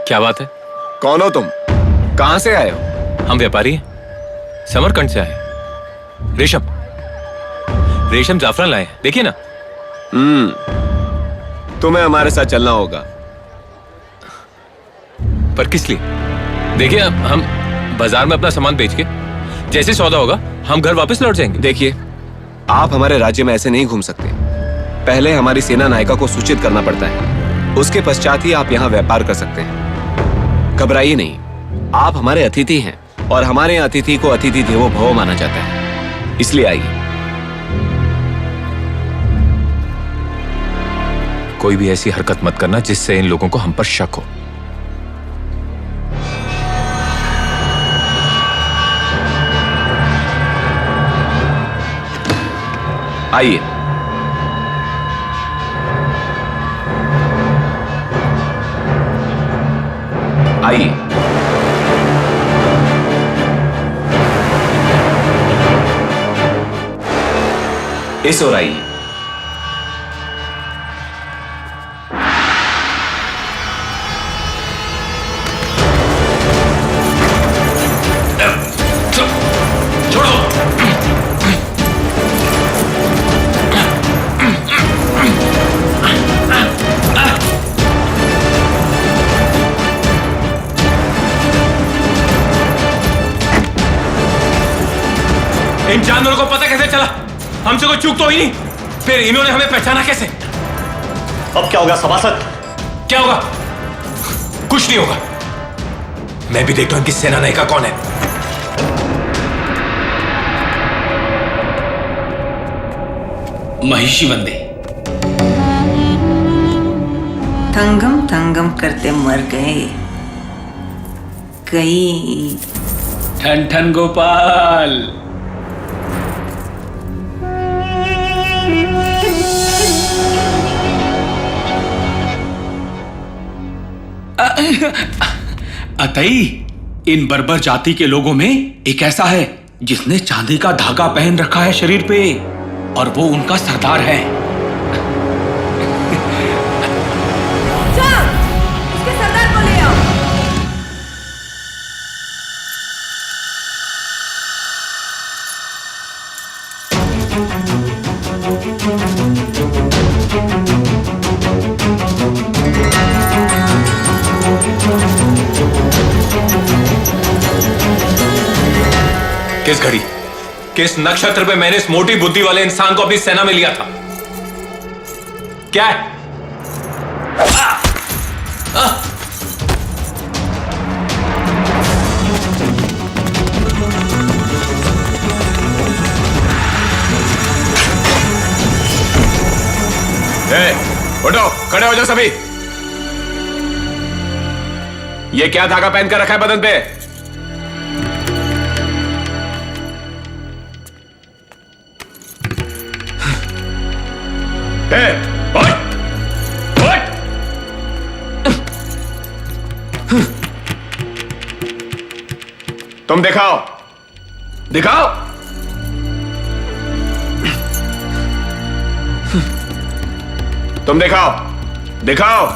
क्या बात है? कौन हो तुम? कहां से आए हो? हम व्यापारी हैं, समरकंद से आए हैं। रेशम जाफरान लाए हैं, देखिए ना। तुम्हें हमारे साथ चलना होगा। पर किस लिए? देखिए, हम बाजार में अपना सामान बेच के जैसे सौदा होगा हम घर वापस लौट जाएंगे। देखिए, आप हमारे राज्य में ऐसे नहीं घूम सकते। पहले हमारी सेना नायिका को सूचित करना पड़ता है, उसके पश्चात ही आप यहाँ व्यापार कर सकते हैं। घबराइए नहीं, आप हमारे अतिथि हैं और हमारे यहाँ अतिथि को अतिथि देवो भव माना जाता है, इसलिए आइए। कोई भी ऐसी हरकत मत करना जिससे इन लोगों को हम पर शक हो। आइए। आइए। इस ओर आइए। इन जानवरों को पता कैसे चला? हमसे कोई चूक तो हुई नहीं, फिर इन्होंने हमें पहचाना कैसे? अब क्या होगा सभासद? क्या होगा? कुछ नहीं होगा। मैं भी देखता हूं इनकी सेना नायिका कौन है। महिषी वंदे। थंगम थंगम करते मर गए कई। ठन ठन गोपाल। अतई, इन बर्बर जाति के लोगों में एक ऐसा है जिसने चांदी का धागा पहन रखा है शरीर पे, और वो उनका सरदार है। जाओ, उसके सरदार को ले आओ। किस घड़ी, किस नक्षत्र पे मैंने इस मोटी बुद्धि वाले इंसान को अपनी सेना में लिया था? क्या है? उठो, खड़े हो जाओ सभी। ये क्या धागा पहन कर रखा है बदन पे? तुम दिखाओ, दिखाओ। तुम दिखाओ, दिखाओ।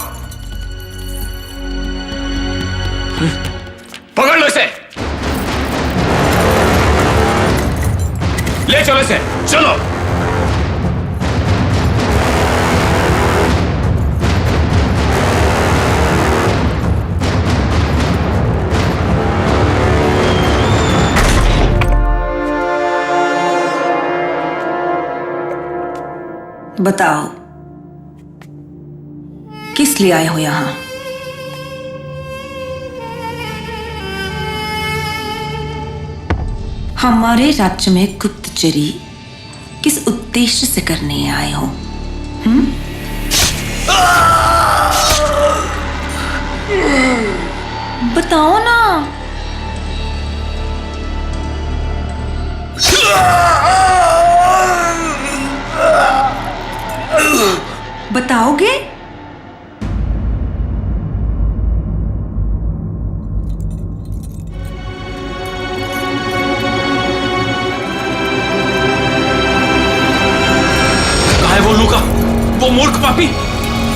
पकड़ लो इसे, ले चलो इसे, चलो। बताओ, किस लिए आए हो यहां? हमारे राज्य में गुप्तचरी किस उद्देश्य से करने आए हो? बताओ ना। बताओगे? कहाँ है वो लूका, वो मूर्ख पापी?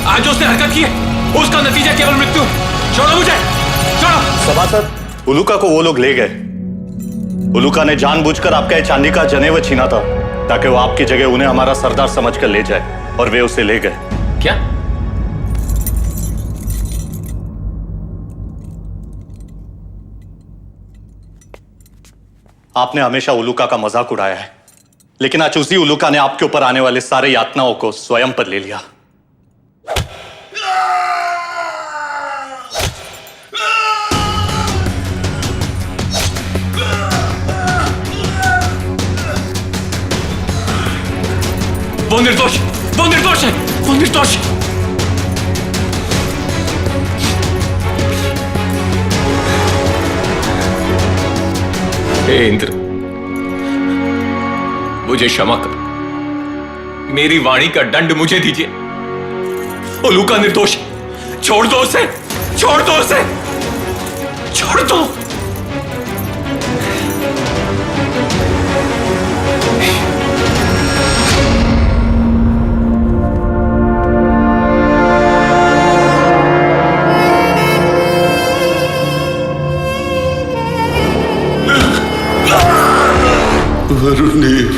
आज जो उसने हरकत की है उसका नतीजा केवल मृत्यु है। छोड़ो मुझे, छोड़ो। सभासद, उलूका को वो लोग ले गए। उलूका ने जानबूझकर आपका ये चांदी का जनेऊ छीना था ताकि वो आपकी जगह उन्हें हमारा सरदार समझकर ले जाए, और वे उसे ले गए। क्या? आपने हमेशा उलूका का मजाक उड़ाया है, लेकिन आज उसी उलूका ने आपके ऊपर आने वाले सारे यातनाओं को स्वयं पर ले लिया। वो निर्दोष, वो निर्दोष है, वो निर्दोष। हे इंद्र, मुझे क्षमा कर, मेरी वाणी का दंड मुझे दीजिए। उलूका निर्दोष, छोड़ दो उसे, छोड़ दो उसे, छोड़ दो। वरुणदेव,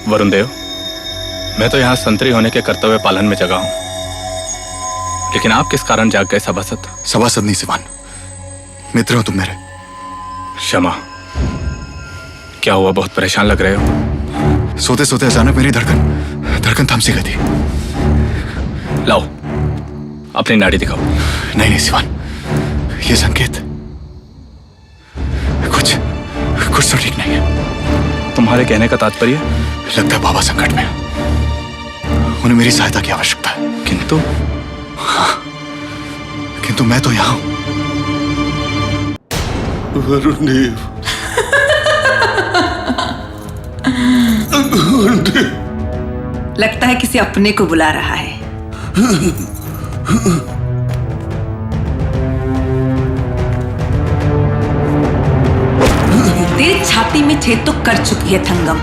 वरुणदेव, मैं तो यहाँ संतरी होने के कर्तव्य पालन में जगा हूं, लेकिन आप किस कारण जाग गए सभासद? सभासद नहीं सिवान, मित्र हो तुम मेरे। क्षमा। क्या हुआ, बहुत परेशान लग रहे हो? सोते सोते अचानक मेरी धड़कन थम सी गई थी। लाओ अपनी नाड़ी दिखाओ। नहीं नहीं सिवान, ये संकेत कुछ तो ठीक नहीं है। तुम्हारे कहने का तात्पर्य? लगता है बाबा संकट में, उन्हें मेरी सहायता की आवश्यकता है। किंतु? हाँ, किंतु मैं तो यहां हूं। वरुणदेव, लगता है किसी अपने को बुला रहा है। तेरी छाती में छेद तो कर चुकी है थंगम,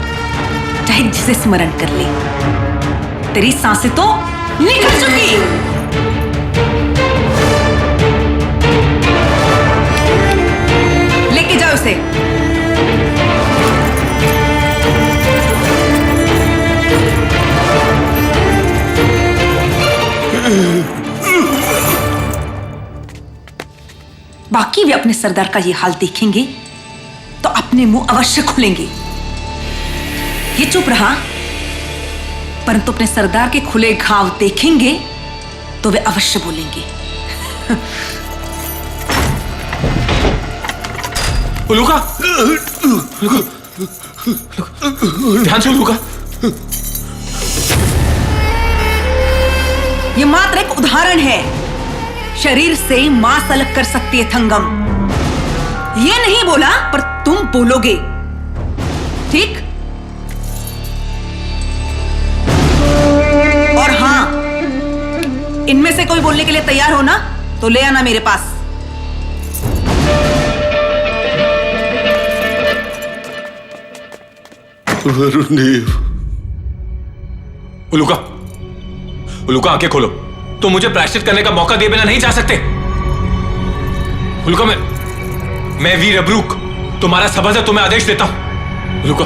चाहे जिसे स्मरण कर ले। तेरी सांसें तो निकल चुकी। लेके जाओ उसे। बाकी वे अपने सरदार का ये हाल देखेंगे तो अपने मुंह अवश्य खोलेंगे। ये चुप रहा, परंतु अपने सरदार के खुले घाव देखेंगे तो वे अवश्य बोलेंगे। उलूका, ध्यान से उलूका। ये मात्र एक उदाहरण है। शरीर से मांस अलग कर सकती है थंगम। ये नहीं बोला, पर तुम बोलोगे, ठीक? और हां, इनमें से कोई बोलने के लिए तैयार हो ना, तो ले आना मेरे पास। वरुणदेव। उलूका, उलूका आंखें खोलो। तुम मुझे प्रायश्चित करने का मौका दिए बिना नहीं जा सकते। उलूका, मैं वीर अब्रूक, तुम्हारा सभासद, तुम्हें आदेश देता हूं। उलूका,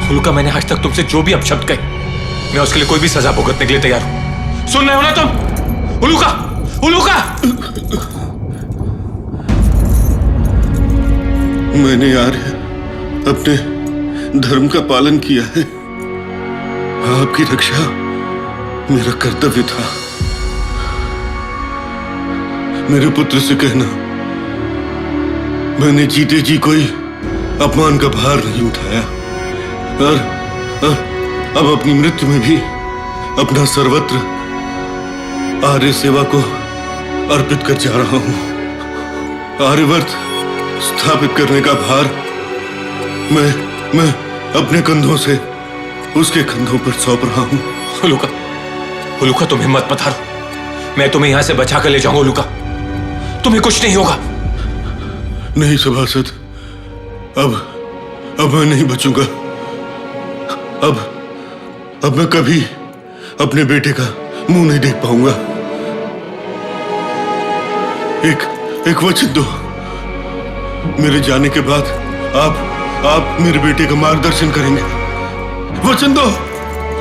उलूका, मैंने आज तक तुमसे जो भी अपशब्द कहे, मैं उसके लिए कोई भी सजा भुगतने के लिए तैयार हूं। सुन रहे हो ना तुम? उलूका, उलूका। मैंने यार अपने धर्म का पालन किया है। आपकी रक्षा मेरा कर्तव्य था। मेरे पुत्र से कहना, मैंने जीते जी कोई अपमान का भार नहीं उठाया, और अब अपनी मृत्यु में भी अपना सर्वत्र आर्य सेवा को अर्पित कर जा रहा हूं। आर्यवर्त स्थापित करने का भार मैं अपने कंधों से उसके कंधों पर सौंप रहा हूं। उलूका, उलूका, तुम हिम्मत मत हारो। मैं तुम्हें यहां से बचा कर ले जाऊंगा। उलूका, तुम्हें कुछ नहीं होगा। नहीं सभासद, अब मैं नहीं बचूंगा। अब मैं कभी अपने बेटे का मुंह नहीं देख पाऊंगा। एक वचन दो, मेरे जाने के बाद आप मेरे बेटे का मार्गदर्शन करेंगे। वचन दो।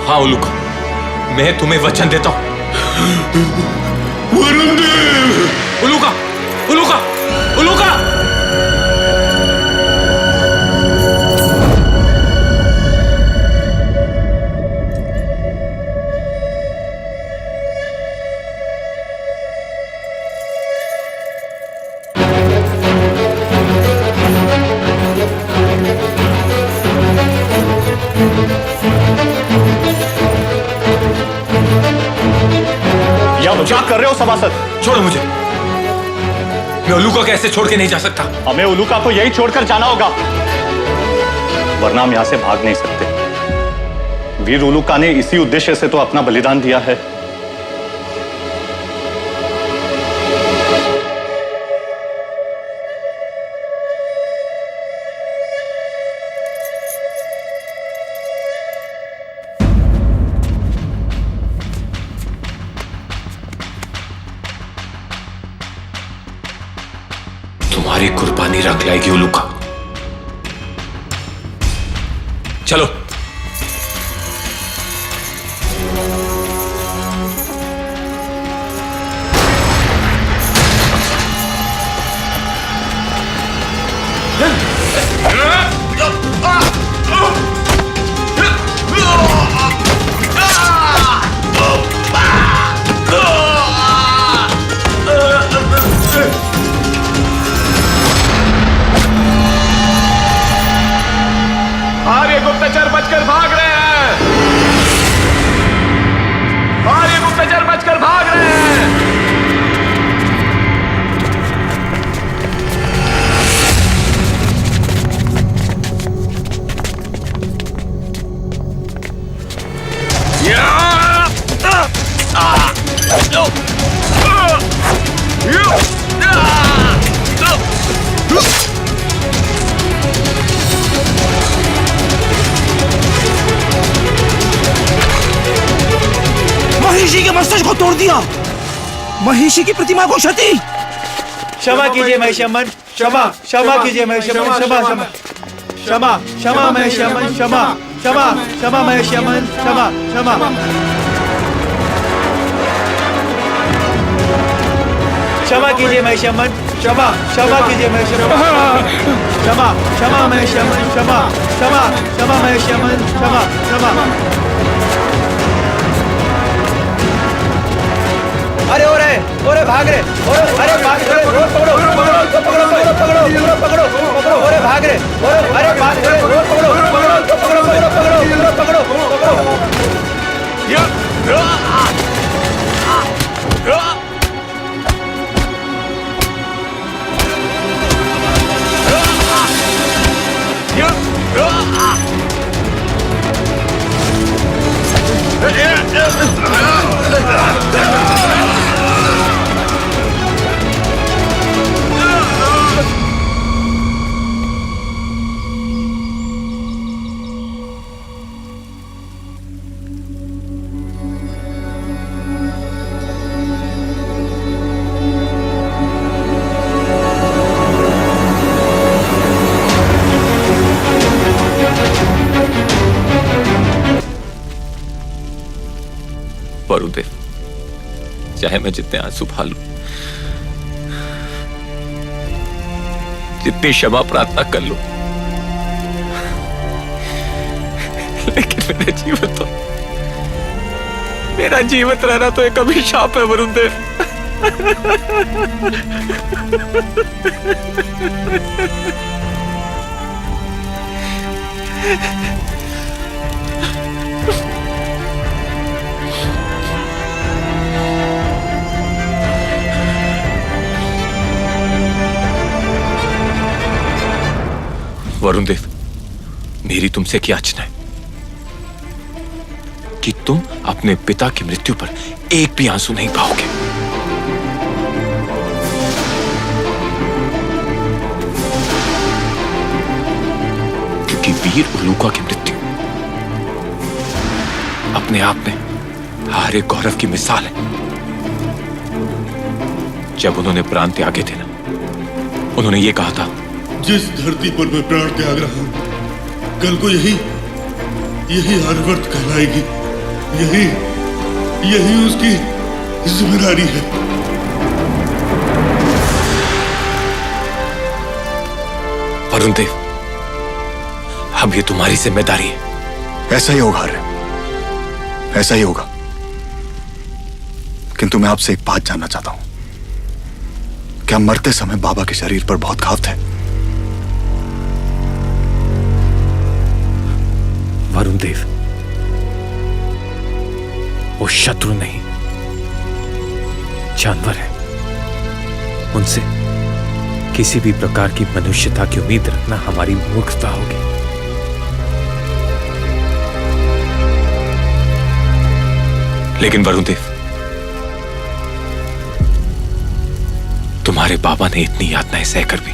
हाँ उलूका, मैं तुम्हें वचन देता हूं। वरुण देव! उलूका, उलूका, उलूका! मजाक कर रहे हो सभासद? छोड़ो मुझे, मैं उलूका को ऐसे छोड़ के नहीं जा सकता। हमें उलूका को यही छोड़कर जाना होगा, वरना हम यहां से भाग नहीं सकते। वीर उलूका ने इसी उद्देश्य से तो अपना बलिदान दिया है। तुम्हारी कुर्बानी रख लाएगी उलूका। चलो। आर्य गुप्तचर बचकर भाग रहे हैं। आर्य गुप्तचर बचकर भाग रहे हैं। महिषी के मस्तक को तोड़ दिया, महिषी की प्रतिमा को क्षति। क्षमा कीजिए महिषमन, क्षमा क्षमा कीजिए महिषमन, क्षमा क्षमा क्षमा क्षमा महिषमन, क्षमा क्षमा क्षमा महिषमन, क्षमा क्षमा क्षमा कीजिए महिषमन, क्षमा क्षमा कीजिए महिषमन, क्षमा क्षमा महिषमन, क्षमा क्षमा क्षमा महिषमन, क्षमा क्षमा। अरे ओरे भाग रहे, अरे भाग रहे, पकड़ो पकड़ो पकड़ो पकड़ो पकड़ो पकड़ो, ओरे भाग रहे, अरे भाग रहे, पकड़ो पकड़ो पकड़ो पकड़ो पकड़ो पकड़ो। वरुदेव, चाहे मैं जितने आंसू बहा लूं, जितनी क्षमा प्रार्थना कर लूं, लेकिन मेरा जीवित रहना तो एक अभिशाप है वरुदेव। वरुण देव, मेरी तुमसे क्या याचना है कि तुम अपने पिता की मृत्यु पर एक भी आंसू नहीं बहाओगे। वीर उलूका की मृत्यु अपने आप में हमारे गौरव की मिसाल है। जब उन्होंने प्राण त्यागे थे ना, उन्होंने ये कहा था, जिस धरती पर मैं प्राण त्याग रहा हूं, कल को यही आर्यवर्त कहलाएगी। यही उसकी जिम्मेदारी है। वरुण देव, अब ये तुम्हारी जिम्मेदारी है। ऐसा ही होगा आर्य, ऐसा ही होगा। किंतु मैं आपसे एक बात जानना चाहता हूं। क्या मरते समय बाबा के शरीर पर बहुत घाव थे? वरुण देव, वो शत्रु नहीं, जानवर है। उनसे किसी भी प्रकार की मनुष्यता की उम्मीद रखना हमारी मूर्खता होगी। लेकिन वरुण देव, तुम्हारे बाबा ने इतनी यातनाएं सहकर भी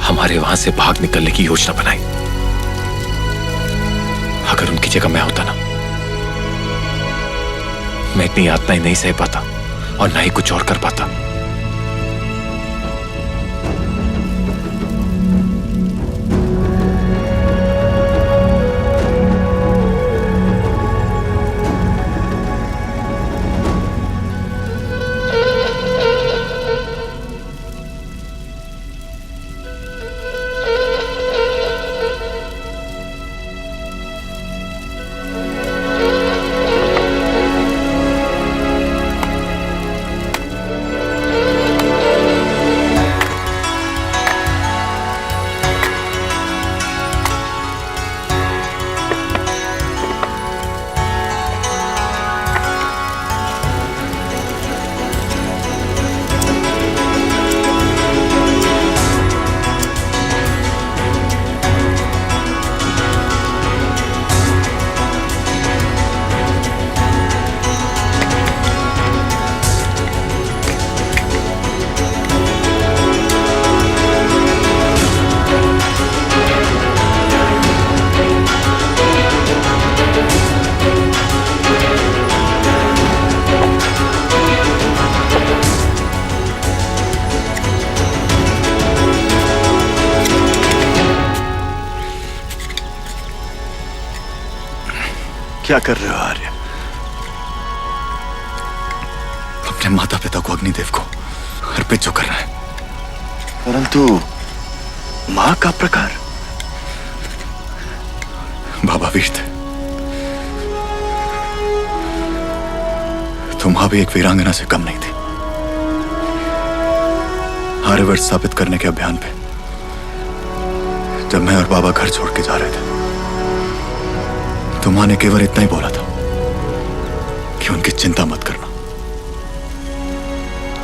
हमारे वहां से भाग निकलने की योजना बनाई। अगर उनकी जगह मैं होता ना, मैं इतनी यातनाएं नहीं सह पाता और ना ही कुछ और कर पाता। क्या कर रहे हो आर्य? अपने माता पिता को, अग्निदेव को अर्पित जो करना है। परंतु मां का प्रकार? बाबा वीर थे, तो मां भी एक वीरांगना से कम नहीं थी। आर्यवर्त स्थापित करने के अभियान पे जब मैं और बाबा घर छोड़ के जा रहे थे, तो मां ने केवल इतना ही बोला था कि उनकी चिंता मत करना।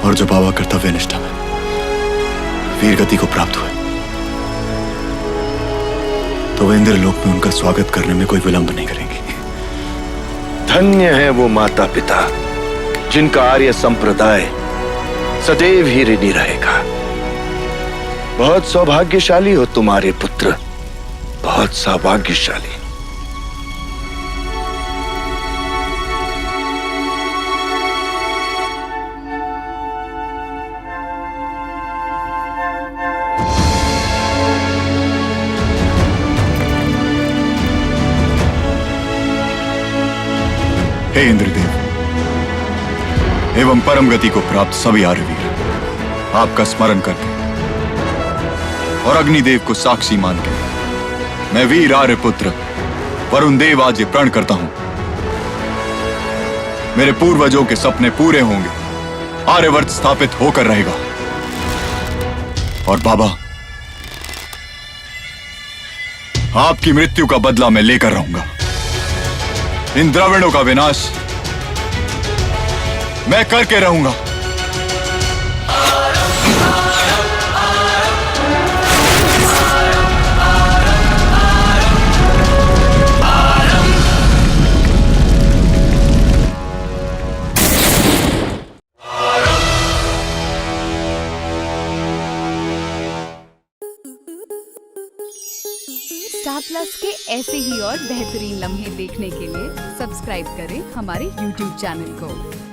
और जो बाबा कर्तव्य निष्ठा में वीर गति को प्राप्त हुए, तो वे इंद्रलोक में उनका स्वागत करने में कोई विलंब नहीं करेंगी। धन्य है वो माता पिता जिनका आर्य संप्रदाय सदैव ही ऋणी रहेगा। बहुत सौभाग्यशाली हो तुम्हारे पुत्र, बहुत सौभाग्यशाली। हे इंद्रदेव एवं परम गति को प्राप्त सभी आर्यवीर, आपका स्मरण करके और अग्निदेव को साक्षी मान के मैं वीर आर्यपुत्र वरुण देव आज ये प्रण करता हूं, मेरे पूर्वजों के सपने पूरे होंगे, आर्यवर्त स्थापित होकर रहेगा। और बाबा, आपकी मृत्यु का बदला मैं लेकर रहूंगा। इन द्रविड़ों का विनाश मैं करके रहूंगा। स्टार प्लस के ऐसे ही और बेहतरीन लम्हे देखने के लिए सब्सक्राइब करें हमारे YouTube चैनल को।